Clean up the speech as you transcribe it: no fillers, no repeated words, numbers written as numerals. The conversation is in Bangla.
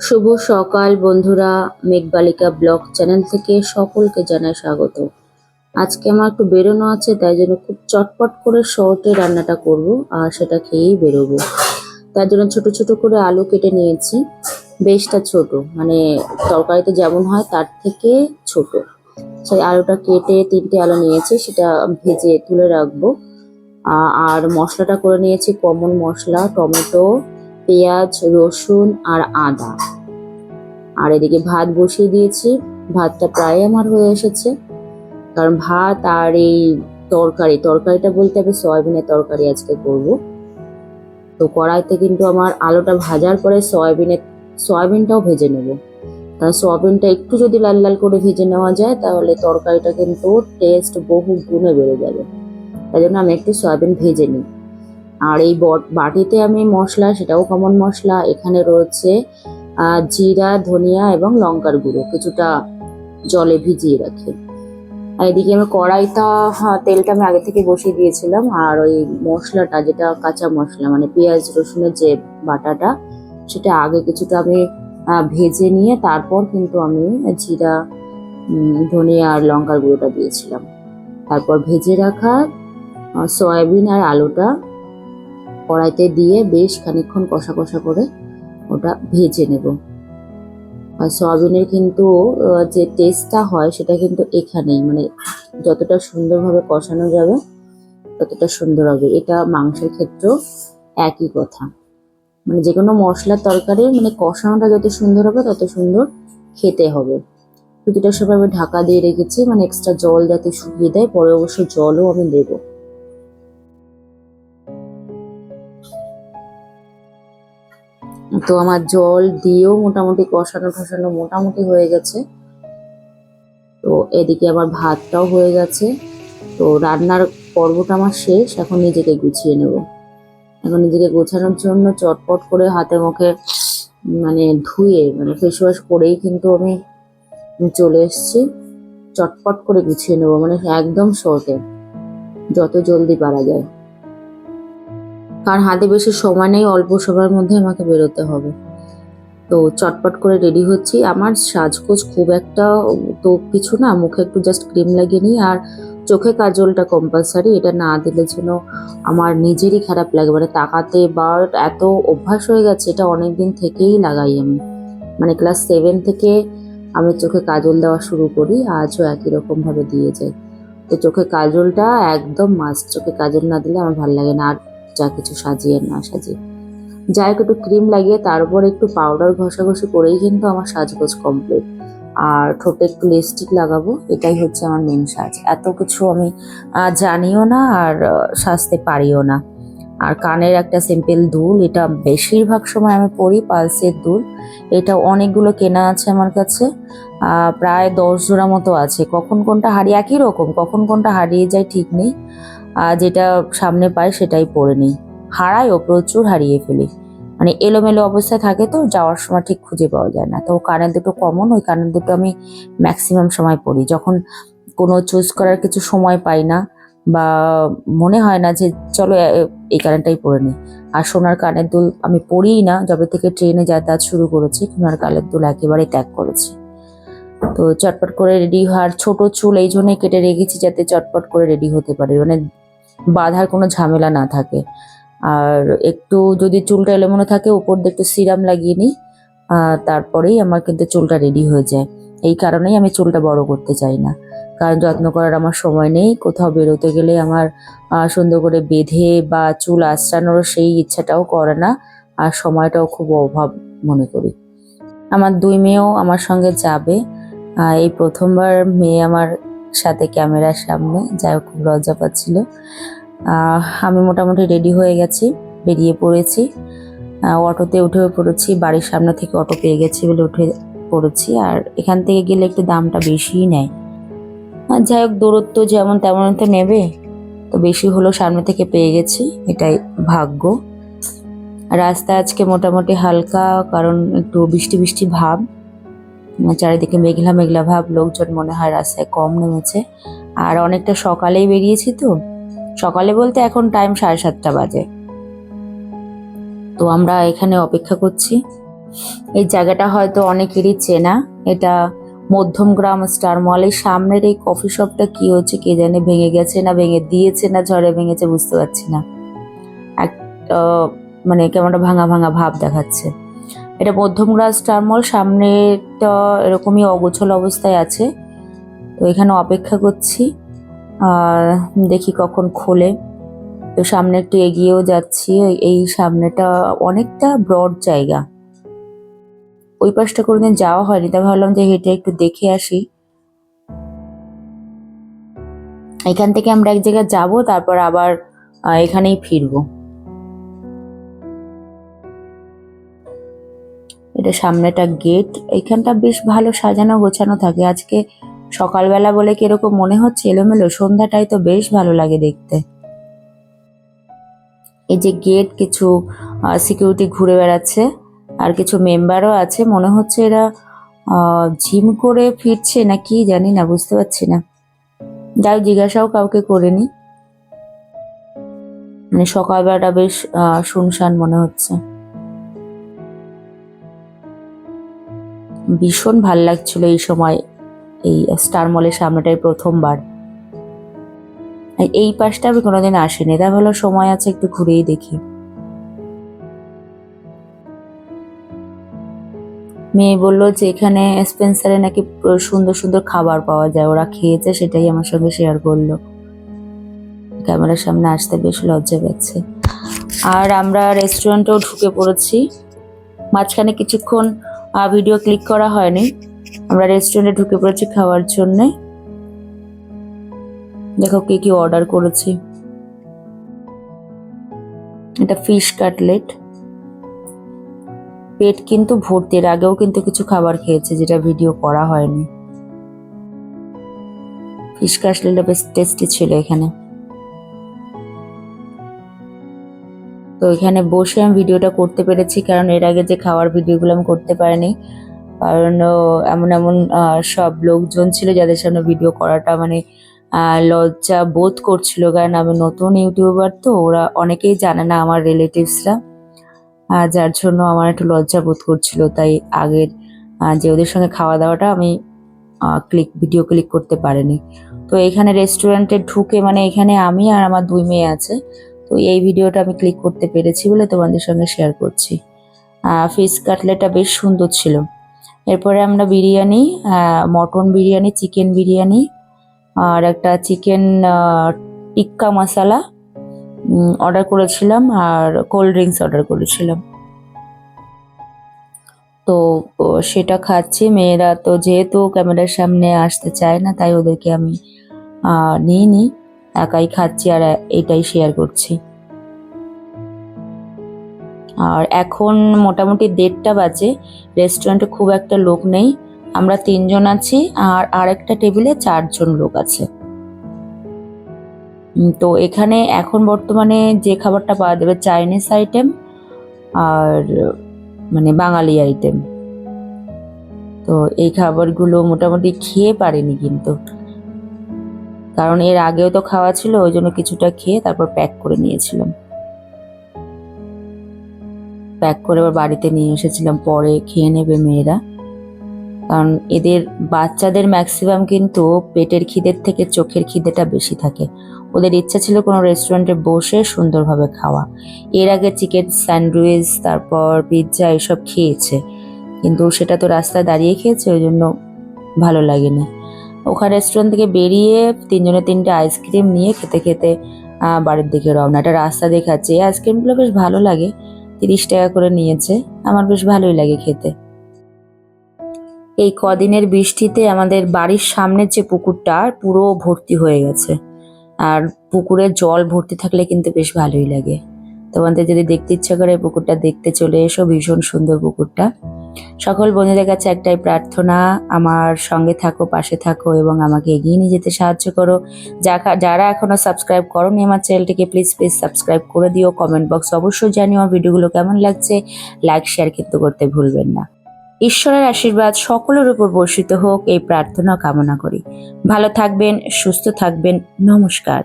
শুভ সকাল বন্ধুরা, মেঘবালিকা ব্লগ চ্যানেল থেকে সকলকে জানাই স্বাগত। আজকে আমার একটু বেরোনো আছে, তাই জন্য খুব চটপট করে শর্টে রান্নাটা করব আর সেটা খেয়েই বেরোবো। তার জন্য ছোট ছোট করে আলু কেটে নিয়েছি, বেশটা ছোট, মানে তরকারিতে যেমন হয় তার থেকে ছোট। সেই আলুটা কেটে 3টে আলু নিয়েছি, সেটা ভেজে তুলে রাখবো। আর মশলাটা করে নিয়েছি কমন মশলা, টমেটো, পেঁয়াজ, রসুন আর আদা। আর এদিকে ভাত বসিয়ে দিয়েছি, ভাতটা প্রায় আমার হয়ে এসেছে। কারণ ভাত আর এই তরকারিটা বলতে হবে সয়াবিনের তরকারি আজকে করব। তো কড়াইতে কিন্তু আমার আলুটা ভাজার পরে সয়াবিনটাও ভেজে নেব। কারণ সয়াবিনটা একটু যদি লাল লাল করে ভেজে নেওয়া যায় তাহলে তরকারিটা কিন্তু টেস্ট বহু গুণে বেড়ে যাবে। তাই জন্য আমি একটু সয়াবিন ভেজে নিই। আর এই বাটিতে আমি মশলা, সেটাও কমন মশলা, এখানে রয়েছে জিরা, ধনিয়া এবং লঙ্কার গুঁড়ো, কিছুটা জলে ভিজিয়ে রাখি। আর এদিকে আমি তেলটা আমি আগে থেকে বসিয়ে দিয়েছিলাম। আর ওই মশলাটা, যেটা কাঁচা মশলা মানে পেঁয়াজ রসুনের যে বাটাটা, সেটা আগে কিছুটা আমি ভেজে নিয়ে তারপর কিন্তু আমি জিরা, ধনিয়া আর লঙ্কার গুঁড়োটা দিয়েছিলাম। তারপর ভেজে রাখা সয়াবিন আর আলুটা কড়াইতে দিয়ে বেশ খানিকক্ষণ কষা কষা করে ওটা ভেজে নেব। আর সয়াবিনের কিন্তু যে টেস্টটা হয় সেটা কিন্তু এখানেই, মানে যতটা সুন্দরভাবে কষানো যাবে ততটা সুন্দর হবে। এটা মাংসের ক্ষেত্রেও একই কথা, মানে যে কোনো মশলার তরকারি মানে কষানোটা যত সুন্দর হবে তত সুন্দর খেতে হবে। কিছুটা সময় আমি ঢাকা দিয়ে রেখেছি, মানে এক্সট্রা জল যাতে শুকিয়ে দেয়, পরে অবশ্য জলও আমি দেবো। তো আমার জল দিয়েও মোটামুটি কষানো ঠসানো মোটামুটি হয়ে গেছে। তো এদিকে আমার ভাতটাও হয়ে গেছে। তো রান্নার পর্বটা আমার শেষ, এখন নিজেকে গুছিয়ে নেব। এখন নিজেকে গোছানোর জন্য চটপট করে হাতে মুখে মানে ধুয়ে, মানে ফেস ওয়াশ করেই কিন্তু আমি চলে এসেছি। চটপট করে গুছিয়ে নেব, মানে একদম শর্টে, যত জলদি পারা যায়। কারণ হাতে বেশি সময় নেই, অল্প সময়ের মধ্যে আমাকে বেরোতে হবে। তো চটপট করে রেডি হচ্ছি। আমার সাজগোজ খুব একটা তো কিছু না, মুখে একটু জাস্ট ক্রিম লাগিয়ে নিই, আর চোখে কাজলটা কম্পালসারি। এটা না দিলে যেন আমার নিজেরই খারাপ লাগে, মানে তাকাতে বা এত অভ্যাস হয়ে গেছে, এটা অনেক দিন থেকেই লাগাই আমি। মানে ক্লাস 7 থেকে আমি চোখে কাজল দেওয়া শুরু করি, আজও একই রকম ভাবে দিয়ে যাই। তো চোখে কাজলটা একদম মাস্ট, চোখে কাজল না দিলে আমার ভালো লাগে না, আর যা কিছু সাজিয়ে না সাজিয়ে। যাই হোক, একটু ক্রিম লাগিয়ে তার উপর একটু পাউডার ঘষাঘষি করেই কিন্তু আমার সাজগোজ কমপ্লিট। আর ঠোঁটে একটু লিপস্টিক লাগাবো, এটাই হচ্ছে আমার মেন সাজ। এত কিছু আমি জানিও না, আর সাজতে পারিও না। আর কানের একটা সিম্পল দুল, এটা বেশিরভাগ সময় আমি পরি, পালসের দুল। এটা অনেকগুলো কেনা আছে আমার কাছে, প্রায় 10 জোড়া মতো আছে। কখন কোনটা হারিয়ে, একই রকম কখন কোনটা হারিয়ে যায় ঠিক নেই। যেটা সামনে পাই সেটাই পরে নিই। হারাইও, প্রচুর হারিয়ে ফেলি, মানে এলোমেলো অবস্থায় থাকে, তো যাওয়ার সময় ঠিক খুঁজে পাওয়া যায় না। তো কানের দুটো কমন, ওই কানের দুটো আমি ম্যাক্সিমাম সময় পরি, যখন কোনো চুজ করার কিছু সময় পাই না বা মনে হয় না যে চলো এই কানেরটাই পরে নিই। আর সোনার কানের দুল আমি পরিই না, যবে থেকে ট্রেনে যাতায়াত শুরু করেছি সোনার কানের দুল একেবারেই ত্যাগ করেছি। তো চটপট করে রেডি হওয়ার, ছোট চুল এই জন্যই কেটে রেখেছি যাতে চটপট করে রেডি হতে পারে, মানে বাঁধার কোনো ঝামেলা না থাকে। আর একটু যদি চুলটা এলোমেলো থাকে, উপর দিয়ে একটু সিরাম লাগিয়ে নিই, তারপরেই আমার কিন্তু চুলটা রেডি হয়ে যায়। এই কারণেই আমি চুলটা বড় করতে চাই না, কারণ যত্ন করার আমার সময় নেই। কোথাও বেরোতে গেলে আমার সুন্দর করে বেঁধে বা চুল আঁচড়ানোর সেই ইচ্ছাটাও করে না, আর সময়টাও খুব অভাব মনে করি। আমার 2 মেয়েও আমার সঙ্গে যাবে। এই প্রথমবার মেয়ে আমার সাথে ক্যামেরার সামনে, যাই হোক খুব লজ্জা পাচ্ছিল। আমি মোটামুটি রেডি হয়ে গেছি, বেরিয়ে পড়েছি। অটোতে উঠে পড়েছি, বাড়ির সামনে থেকে অটো পেয়ে গেছি বলে উঠে পড়েছি। আর এখান থেকে গেলে একটু দামটা বেশিই নেয়। যাই হোক, দূরত্ব যেমন তেমন তো নেবে, তো বেশি হলো, সামনে থেকে পেয়ে গেছি, এটাই ভাগ্য। রাস্তা আজকে মোটামুটি হালকা, কারণ একটু বৃষ্টি বৃষ্টি ভাব, চারিদিকে মেঘলা মেঘলা ভাব, লোকজন মনে হয় রাস্তায় কম নেমেছে। আর অনেকটা সকালেই বেরিয়েছি, তো সকালে বলতে এখন টাইম 7:30 বাজে। তো আমরা এখানে অপেক্ষা করছি, এই জায়গাটা হয়তো অনেকেরই চেনা, এটা মধ্যমগ্রাম স্টার মলের সামনের এই কফি শপটা কি হচ্ছে কে জানে, ভেঙে গেছে না ভেঙে দিয়েছে না ঝড়ে ভেঙেছে বুঝতে পারছি না। একটা মানে কেমন একটা ভাঙা ভাঙা ভাব দেখাচ্ছে। এটা মধ্যমগ্রাম স্টার মল, সামনেটা এরকমই অগোছল অবস্থায় আছে। তো এখানে অপেক্ষা করছি আর দেখি কখন খোলে। তো সামনে একটু এগিয়েও যাচ্ছি, এই সামনেটা অনেকটা ব্রড জায়গা, ওই পাশটা কোনোদিন যাওয়া হয়নি, তাই ভাবলাম যে হেঁটে একটু দেখে আসি। এখান থেকে আমরা এক জায়গায় যাব, তারপর আবার এখানেই ফিরবো। এটা সামনেটা গেট, এখানটা বেশ ভালো সাজানো গোছানো থাকে। আজকে সকালবেলা বলে কিরকম মনে হচ্ছে এলোমেলো, সন্ধ্যাটাই তো বেশ ভালো লাগে দেখতে। এই যে গেট, কিছু সিকিউরিটি ঘুরে বেড়াচ্ছে আর কিছু মেম্বারও আছে, মনে হচ্ছে এরা জিম করে ফিরছে না কি জানি না, বুঝতে পারছি না। যাই জিজ্ঞাসাও কাউকে করিনি, মানে সকালবেলাটা বেশ শুনশান মনে হচ্ছে। ভীষণ ভাল লাগছিল এই সময় এই স্টার মলের সামনেটাই প্রথমবার। এই পাশটা আমি কোনোদিন আসিনি, তাই ভালো সময় আছে একটু ঘুরেই দেখি। মেয়ে বললো যে এখানে স্পেন্সারে নাকি সুন্দর সুন্দর খাবার পাওয়া যায়, ওরা খেয়েছে সেটাই আমার সঙ্গে শেয়ার করলো। ক্যামেরার সামনে আসতে বেশ লজ্জা পাচ্ছে। আর আমরা রেস্টুরেন্টেও ঢুকে পড়েছি, মাঝখানে কিছুক্ষণ ভিডিও ক্লিক করা হয়নি। আমরা রেস্টুরেন্টে ঢুকে পড়েছি খাওয়ার জন্যে। দেখো কি কি অর্ডার করেছি। এটা ফিশ কাটলেট, পেট কিন্তু ভর্তি, এর আগেও কিন্তু কিছু খাবার খেয়েছে যেটা ভিডিও করা হয়নি। ফিশ কাটলেটটা বেশ টেস্টি ছিল এখানে। তো এখানে বসে আমি ভিডিওটা করতে পেরেছি, কারণ এর আগে যে খাওয়ার ভিডিওগুলো আমি করতে পারিনি, কারণ এমন এমন সব লোকজন ছিল যাদের সামনে ভিডিও করাটা মানে লজ্জা বোধ করছিল, কারণ আমি নতুন ইউটিউবার, তো ওরা অনেকেই জানে না আমার রিলেটিভসরা, যার জন্য আমার একটু লজ্জা বোধ করছিল। তাই আগের যে ওদের সঙ্গে খাওয়া দাওয়াটা আমি ভিডিও ক্লিক করতে পারিনি। তো এখানে রেস্টুরেন্টে ঢুকে মানে এখানে আমি আর আমার 2 মেয়ে আছে, তো এই ভিডিওটা আমি ক্লিক করতে পেরেছি বলে তোমাদের সঙ্গে শেয়ার করছি। ফিশ কাটলেটটা বেশ সুন্দর ছিল। এরপরে আমরা বিরিয়ানি, মটন বিরিয়ানি, চিকেন বিরিয়ানি আর একটা চিকেন টিক্কা মশালা অর্ডার করেছিলাম, আর কোল্ড ড্রিঙ্কস অর্ডার করেছিলাম। তো সেটা খাচ্ছি। মেয়েরা তো যেহেতু ক্যামেরার সামনে আসতে চায় না, তাই ওদেরকে আমি নিইনি, একাই খাচ্ছি আর এটাই শেয়ার করছি। আর এখন মোটামুটি 1:30টা বাজে, রেস্টুরেন্টে খুব একটা লোক নেই, আমরা 3 জন আছি আর আরেকটা টেবিলে 4 জন লোক আছে। তো এখানে এখন বর্তমানে যে খাবারটা পাওয়া যাবে চাইনিজ আইটেম আর মানে বাঙালি আইটেম। তো এই খাবারগুলো মোটামুটি খেয়ে পারিনি কিন্তু, কারণ এর আগেও তো খাওয়া ছিল, ওই জন্য কিছুটা খেয়ে তারপর প্যাক করে নিয়েছিলাম। প্যাক করে আবার বাড়িতে নিয়ে এসেছিলাম, পরে খেয়ে নেবে মেয়েরা, কারণ এদের বাচ্চাদের ম্যাক্সিমাম কিন্তু পেটের খিদের থেকে চোখের খিদেটা বেশি থাকে। ওদের ইচ্ছা ছিল কোনো রেস্টুরেন্টে বসে সুন্দরভাবে খাওয়া। এর আগে চিকেন স্যান্ডউইচ, তারপর পিৎজা এসব খেয়েছে, কিন্তু সেটা তো রাস্তায় দাঁড়িয়ে খেয়েছে, ওই জন্য ভালো লাগেনি। ওখানে রেস্টুরেন্ট থেকে বেরিয়ে 3 জনে 3টে আইসক্রিম নিয়ে খেতে খেতে বাড়ির দিকে রওনা। একটা রাস্তা দেখাচ্ছে, এই আইসক্রিমগুলো বেশ ভালো লাগে, 30 টাকা করে নিয়েছে, আমার বেশ ভালোই লাগে খেতে। এই কদিনের বৃষ্টিতে আমাদের বাড়ির সামনের যে পুকুরটা পুরো ভর্তি হয়ে গেছে, আর পুকুরের জল ভর্তি থাকলে কিন্তু বেশ ভালোই লাগে। তোমাদের যদি দেখতে ইচ্ছা করে পুকুরটা দেখতে চলে এসো, ভীষণ সুন্দর পুকুরটা। সকল বন্ধুদের কাছে একটাই প্রার্থনা, আমার সঙ্গে থাকো, পাশে থাকো এবং আমাকে এগিয়ে নিয়ে যেতে সাহায্য করো। যারা এখনো সাবস্ক্রাইব করোনি আমার চ্যানেলটিকে প্লিজ সাবস্ক্রাইব করে দিও। কমেন্ট বক্স অবশ্যই জানিও আমার ভিডিওগুলো কেমন লাগছে, লাইক শেয়ার কিন্তু করতে ভুলবেন না। ঈশ্বরের আশীর্বাদ সকলের উপর বর্ষিত হোক এই প্রার্থনা কামনা করি। ভালো থাকবেন, সুস্থ থাকবেন, নমস্কার।